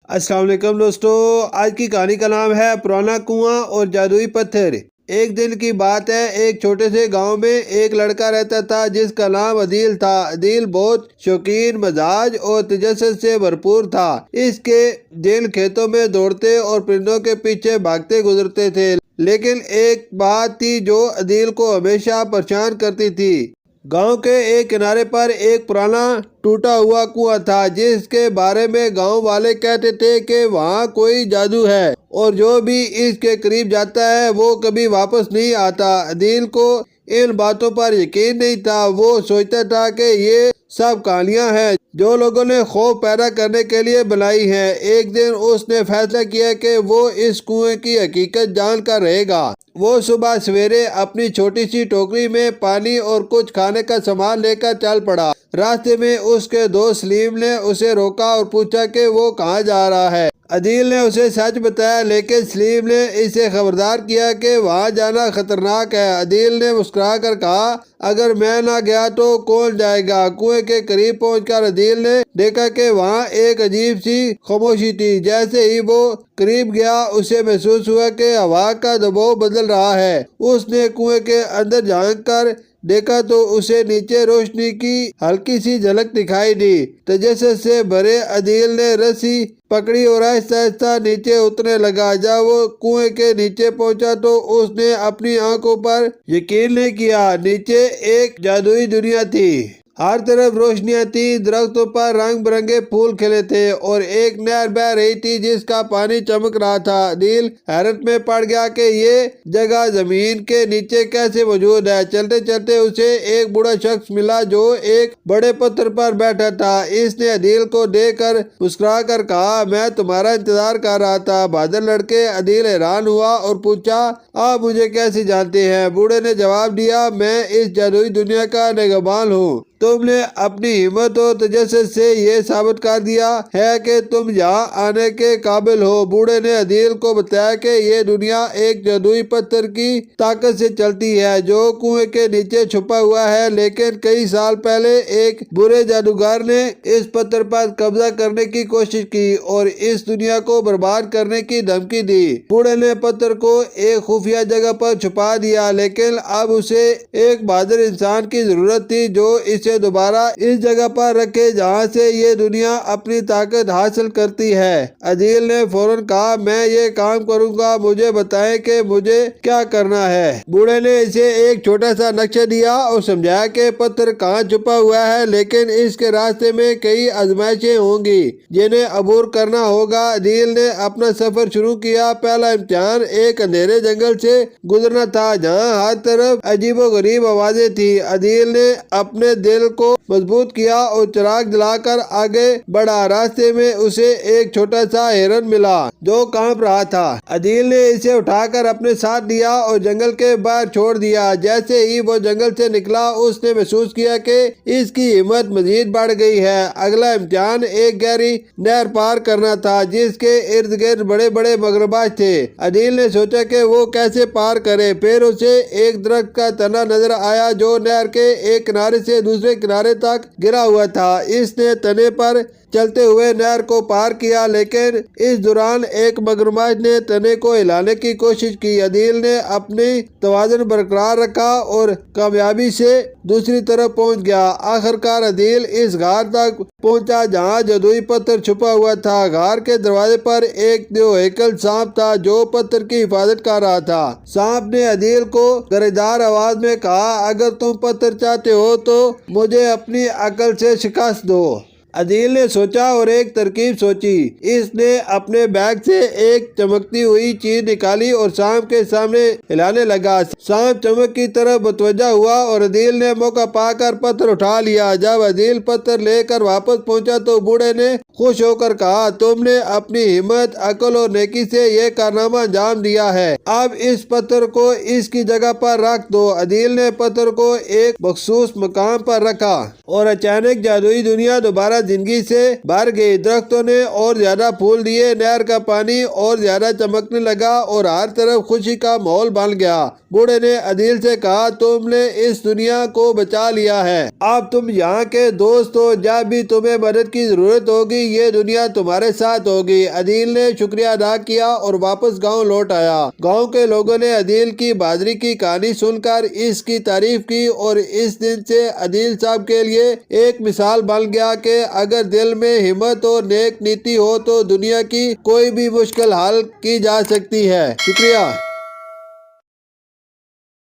السلام علیکم دوستو، آج کی کہانی کا نام ہے پرانا کنواں اور جادوئی پتھر۔ ایک دن کی بات ہے، ایک چھوٹے سے گاؤں میں ایک لڑکا رہتا تھا جس کا نام عدیل تھا۔ عدیل بہت شوقین مزاج اور تجسس سے بھرپور تھا۔ اس کے دن کھیتوں میں دوڑتے اور پرندوں کے پیچھے بھاگتے گزرتے تھے، لیکن ایک بات تھی جو عدیل کو ہمیشہ پریشان کرتی تھی۔ گاؤں کے ایک کنارے پر ایک پرانا ٹوٹا ہوا کنواں تھا جس کے بارے میں گاؤں والے کہتے تھے کہ وہاں کوئی جادو ہے اور جو بھی اس کے قریب جاتا ہے وہ کبھی واپس نہیں آتا۔ عدیل کو ان باتوں پر یقین نہیں تھا۔ وہ سوچتا تھا کہ یہ سب کہانیاں ہیں جو لوگوں نے خوف پیدا کرنے کے لیے بنائی ہیں۔ ایک دن اس نے فیصلہ کیا کہ وہ اس کنویں کی حقیقت جان کر رہے گا۔ وہ صبح سویرے اپنی چھوٹی سی ٹوکری میں پانی اور کچھ کھانے کا سامان لے کر چل پڑا۔ راستے میں اس کے دوست سلیم نے اسے روکا اور پوچھا کہ وہ کہاں جا رہا ہے۔ عدیل نے اسے سچ بتایا، لیکن سلیم نے اسے خبردار کیا کہ وہاں جانا خطرناک ہے۔ عدیل نے مسکرا کر کہا، اگر میں نہ گیا تو کون جائے گا؟ کنویں کے قریب پہنچ کر عدیل نے دیکھا کہ وہاں ایک عجیب سی خاموشی تھی۔ جیسے ہی وہ قریب گیا اسے محسوس ہوا کہ ہوا کا دباؤ بدل رہا ہے۔ اس نے کنویں کے اندر جھانک کر دیکھا تو اسے نیچے روشنی کی ہلکی سی جھلک دکھائی دی۔ تجسس سے بھرے عدیل نے رسی پکڑی اور آہستہ آہستہ نیچے اترنے لگا۔ جب وہ کنویں کے نیچے پہنچا تو اس نے اپنی آنکھوں پر یقین نہیں کیا۔ نیچے ایک جادوئی دنیا تھی۔ ہر طرف روشنیاں تھیں، درختوں پر رنگ برنگے پھول کھلے تھے اور ایک نہر بہہ رہی تھی جس کا پانی چمک رہا تھا۔ عدیل حیرت میں پڑ گیا کہ یہ جگہ زمین کے نیچے کیسے موجود ہے۔ چلتے چلتے اسے ایک بوڑھا شخص ملا جو ایک بڑے پتھر پر بیٹھا تھا۔ اس نے عدیل کو دیکھ کر مسکرا کر کہا، میں تمہارا انتظار کر رہا تھا۔ بہادر لڑکے۔ عدیل حیران ہوا اور پوچھا، آپ مجھے کیسے جانتے ہیں؟ بوڑھے نے جواب دیا، میں اس جادوئی دنیا کا نگہبان ہوں۔ تم نے اپنی ہمت اور تجسس سے یہ ثابت کر دیا ہے کہ تم یہاں آنے کے قابل ہو۔ بوڑھے نے عدیل کو بتایا کہ یہ دنیا ایک جادوئی پتھر کی طاقت سے چلتی ہے جو کنویں کے نیچے چھپا ہوا ہے، لیکن کئی سال پہلے ایک برے جادوگر نے اس پتھر پر قبضہ کرنے کی کوشش کی اور اس دنیا کو برباد کرنے کی دھمکی دی۔ بوڑھے نے پتھر کو ایک خفیہ جگہ پر چھپا دیا، لیکن اب اسے ایک بہادر انسان کی ضرورت تھی جو اسے دوبارہ اس جگہ پر رکھے جہاں سے یہ دنیا اپنی طاقت حاصل کرتی ہے۔ عدیل نے فوراً کہا، میں یہ کام کروں گا، مجھے بتائیں کہ مجھے کیا کرنا ہے۔ بوڑھے نے اسے ایک چھوٹا سا نقشہ دیا اور سمجھایا کہ پتھر کہاں چھپا ہوا ہے، لیکن اس کے راستے میں کئی آزمائشیں ہوں گی جنہیں عبور کرنا ہوگا۔ عدیل نے اپنا سفر شروع کیا۔ پہلا امتحان ایک اندھیرے جنگل سے گزرنا تھا جہاں ہر طرف عجیب و غریب آوازیں تھیں۔ عدیل نے اپنے دل کو مضبوط کیا اور چراغ جلا کر آگے بڑھا۔ راستے میں اسے ایک چھوٹا سا ہرن ملا جو کانپ رہا تھا۔ عدیل نے اسے اٹھا کر اپنے ساتھ لیا اور جنگل کے باہر چھوڑ دیا۔ جیسے ہی وہ جنگل سے نکلا اس نے محسوس کیا کہ اس کی ہمت مزید بڑھ گئی ہے۔ اگلا امتحان ایک گہری نہر پار کرنا تھا جس کے ارد گرد بڑے بڑے مگرمچھ تھے۔ عدیل نے سوچا کہ وہ کیسے پار کرے۔ پھر اسے ایک درخت کا تنا نظر آیا جو نہر کے ایک کنارے سے دوسرے کنارے تک گرا ہوا تھا۔ اس نے تنے پر چلتے ہوئے نہر کو پار کیا، لیکن اس دوران ایک مگرمچھ نے تنے کو ہلانے کی کوشش کی۔ عدیل نے اپنی توازن برقرار رکھا اور کامیابی سے دوسری طرف پہنچ گیا۔ آخرکار عدیل اس غار تک پہنچا جہاں جادوئی پتھر چھپا ہوا تھا۔ غار کے دروازے پر ایک دو ہیکل سانپ تھا جو پتھر کی حفاظت کر رہا تھا۔ سانپ نے عدیل کو گرجدار آواز میں کہا، اگر تم پتھر چاہتے ہو تو مجھے اپنی عقل سے شکست دو۔ عدیل نے سوچا اور ایک ترکیب سوچی۔ اس نے اپنے بیگ سے ایک چمکتی ہوئی چیز نکالی اور سانپ کے سامنے ہلانے لگا۔ سانپ چمک کی طرف متوجہ ہوا اور عدیل نے موقع پا کر پتھر اٹھا لیا۔ جب عدیل پتھر لے کر واپس پہنچا تو بوڑھے نے خوش ہو کر کہا، تم نے اپنی ہمت، عقل اور نیکی سے یہ کارنامہ انجام دیا ہے۔ اب اس پتھر کو اس کی جگہ پر رکھ دو۔ عدیل نے پتھر کو ایک مخصوص مقام پر رکھا اور اچانک جادوئی دنیا دوبارہ طرح زندگی سے بھر گئی۔ درختوں نے اور زیادہ پھول دیے، نہر کا پانی اور زیادہ چمکنے لگا اور ہر طرف خوشی کا ماحول بن گیا۔ بوڑھے نے عدیل سے کہا، تم نے اس دنیا کو بچا لیا ہے، اب تم یہاں کے دوست ہو، جب بھی تمہیں مدد کی ضرورت ہوگی یہ دنیا تمہارے ساتھ ہوگی۔ عدیل نے شکریہ ادا کیا اور واپس گاؤں لوٹ آیا۔ گاؤں کے لوگوں نے عدیل کی بہادری کی کہانی سن کر اس کی تعریف کی اور اس دن سے عدیل صاحب کے لیے ایک مثال بن گیا کہ اگر دل میں ہمت اور نیک نیتی ہو تو دنیا کی کوئی بھی مشکل حل کی جا سکتی ہے۔ شکریہ۔